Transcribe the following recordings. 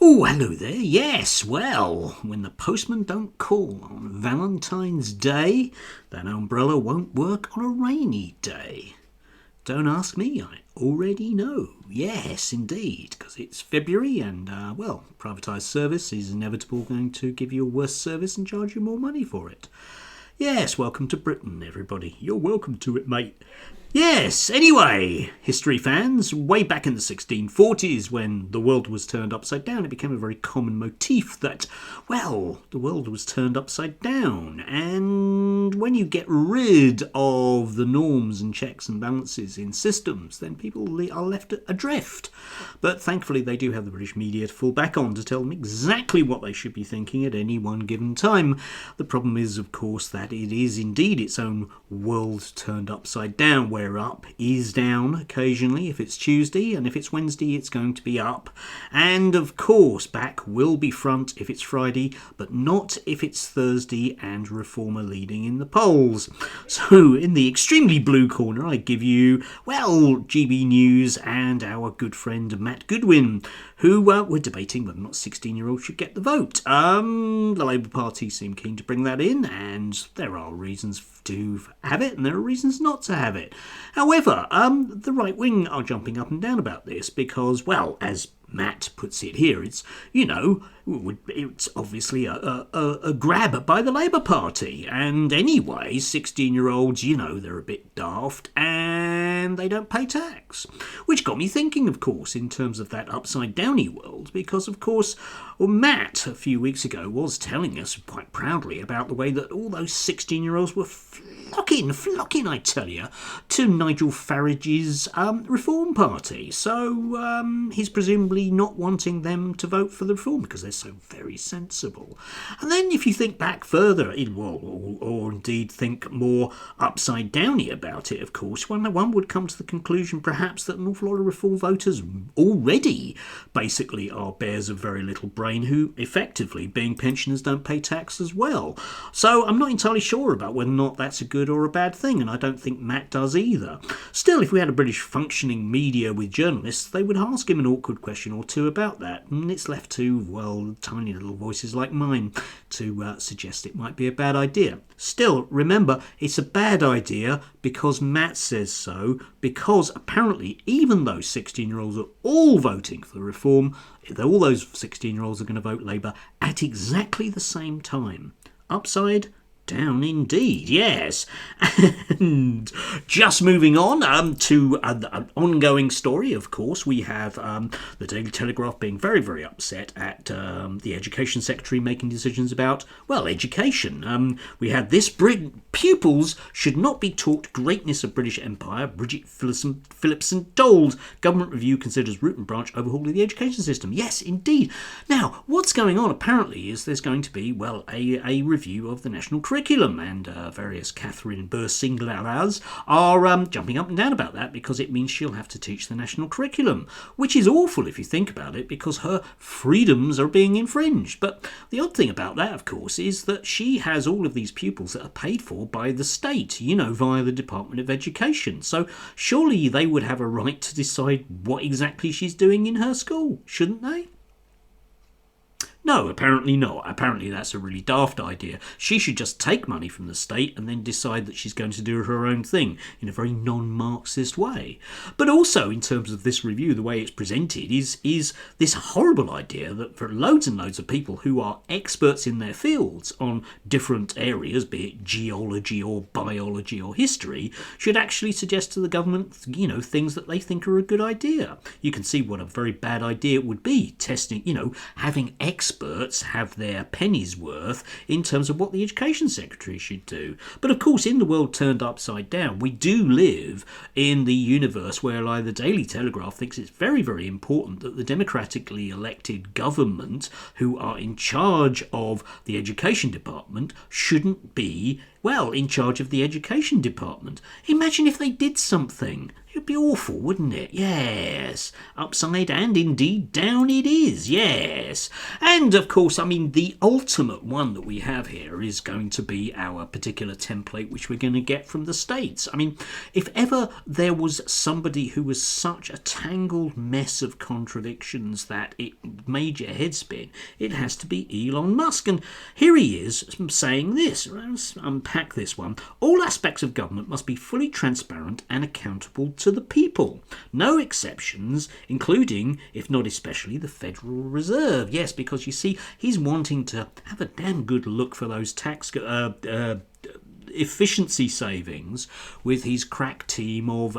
Oh, hello there. Yes, well, when the postman don't call on Valentine's Day, that umbrella won't work on a rainy day. Don't ask me, I already know. Yes, indeed, because it's February and, privatised service is inevitably going to give you a worse service and charge you more money for it. Yes, welcome to Britain, everybody. You're welcome to it, mate. Yes, anyway, history fans, way back in the 1640s when the world was turned upside down, it became a very common motif that, the world was turned upside down. And when you get rid of the norms and checks and balances in systems, then people are left adrift. But thankfully, they do have the British media to fall back on to tell them exactly what they should be thinking at any one given time. The problem is, of course, that it is indeed its own world turned upside down, where up is down occasionally if it's Tuesday, and if it's Wednesday it's going to be up, and of course back will be front if it's Friday, but not if it's Thursday and Reform are leading in the polls. So in the extremely blue corner I give you, GB News and our good friend Matt Goodwin, who were debating whether or not 16-year-olds should get the vote. The Labour Party seem keen to bring that in, and there are reasons to have it and there are reasons not to have it. However, the right wing are jumping up and down about this because, as Matt puts it here, it's obviously a grab by the Labour Party. And anyway, 16-year-olds, they're a bit daft and they don't pay tax. Which got me thinking, of course, in terms of that upside-downy world, because, of course, Matt, a few weeks ago, was telling us quite proudly about the way that all those 16-year-olds were flocking, I tell you, to Nigel Farage's Reform Party. So he's presumably not wanting them to vote for the Reform because they're so very sensible. And then if you think back further, or indeed think more upside-downy about it, of course, one would come to the conclusion perhaps that an awful lot of Reform voters already basically are bears of very little brain who effectively, being pensioners, don't pay tax as well. So I'm not entirely sure about whether or not that's a good or a bad thing, and I don't think Matt does either. Still, if we had a British functioning media with journalists, they would ask him an awkward question or two about that, and it's left to, tiny little voices like mine to suggest it might be a bad idea. Still, remember, it's a bad idea because Matt says so, because apparently even though 16-year-olds are all voting for the Reform, all those 16-year-olds are going to vote Labour at exactly the same time. Upside down indeed, yes. And just moving on to an ongoing story, of course, we have the Daily Telegraph being very, very upset at the Education Secretary making decisions about, education. We had this: pupils should not be taught greatness of British Empire. Bridget Phillipson told government review considers root and branch overhaul of the education system. Yes, indeed. Now, what's going on apparently is there's going to be, a review of the national curriculum, and various Catherine Burr-Singlaras are jumping up and down about that because it means she'll have to teach the national curriculum, which is awful if you think about it because her freedoms are being infringed. But the odd thing about that, of course, is that she has all of these pupils that are paid for by the state, via the Department of Education. So surely they would have a right to decide what exactly she's doing in her school, shouldn't they? No, apparently not. Apparently that's a really daft idea. She should just take money from the state and then decide that she's going to do her own thing in a very non-Marxist way. But also, in terms of this review, the way it's presented is this horrible idea that for loads and loads of people who are experts in their fields on different areas, be it geology or biology or history, should actually suggest to the government, things that they think are a good idea. You can see what a very bad idea it would be, testing, having experts have their pennies worth in terms of what the Education Secretary should do. But of course, in the world turned upside down, we do live in the universe where the Daily Telegraph thinks it's very, very important that the democratically elected government who are in charge of the education department shouldn't be well, in charge of the education department. Imagine if they did something. It'd be awful, wouldn't it? Yes. Upside and indeed down it is, yes. And of course, I mean, the ultimate one that we have here is going to be our particular template, which we're going to get from the States. I mean, if ever there was somebody who was such a tangled mess of contradictions that it made your head spin, it has to be Elon Musk. And here he is saying this. Let's unpack this one. All aspects of government must be fully transparent and accountable to the people. No exceptions, including, if not especially, the Federal Reserve. Yes, because you see, he's wanting to have a damn good look for those tax efficiency savings with his crack team of,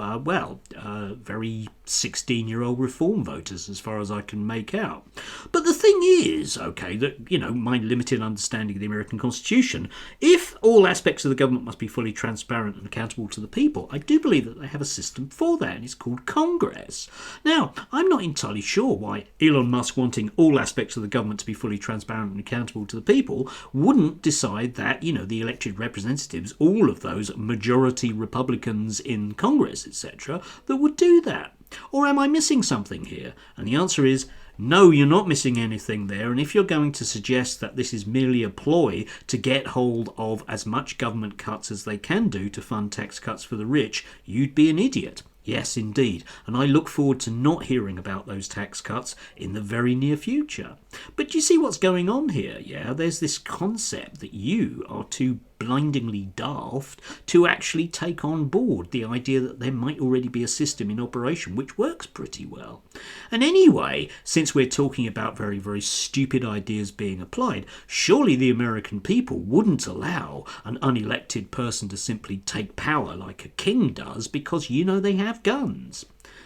very 16-year-old reform voters, as far as I can make out. But the thing is, okay, that, my limited understanding of the American Constitution, if all aspects of the government must be fully transparent and accountable to the people, I do believe that they have a system for that, and it's called Congress. Now, I'm not entirely sure why Elon Musk, wanting all aspects of the government to be fully transparent and accountable to the people, wouldn't decide that, the elected representatives, all of those majority Republicans in Congress, etc., that would do that. Or am I missing something here? And the answer is no, you're not missing anything there. And if you're going to suggest that this is merely a ploy to get hold of as much government cuts as they can do to fund tax cuts for the rich, you'd be an idiot. Yes, indeed. And I look forward to not hearing about those tax cuts in the very near future. But do you see what's going on here? Yeah, there's this concept that you are too blindingly daft to actually take on board the idea that there might already be a system in operation which works pretty well. And anyway, since we're talking about very, very stupid ideas being applied, surely the American people wouldn't allow an unelected person to simply take power like a king does because, they have guns.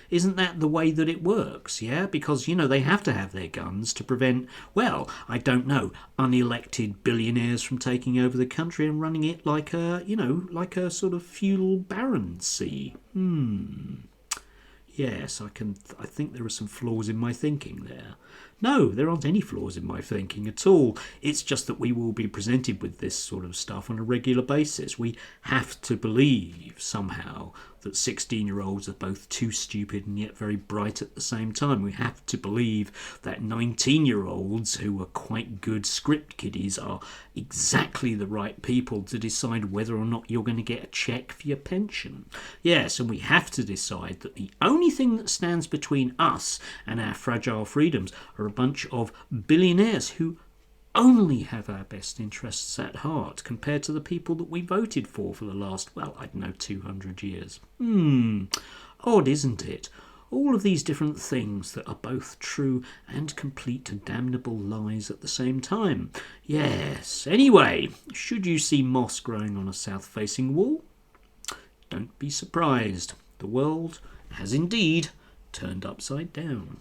Isn't that the way that it works? Yeah, because, they have to have their guns to prevent, unelected billionaires from taking over the country and running it like a sort of feudal baroncy. Yes, I think there are some flaws in my thinking there. No, there aren't any flaws in my thinking at all. It's just that we will be presented with this sort of stuff on a regular basis. We have to believe somehow that 16-year-olds are both too stupid and yet very bright at the same time. We have to believe that 19-year-olds who are quite good script kiddies are exactly the right people to decide whether or not you're going to get a cheque for your pension. Yes, and we have to decide that the only thing that stands between us and our fragile freedoms are a bunch of billionaires who only have our best interests at heart compared to the people that we voted for the last, 200 years. Odd, isn't it? All of these different things that are both true and complete damnable lies at the same time. Yes. Anyway, should you see moss growing on a south-facing wall, don't be surprised. The world has indeed turned upside down.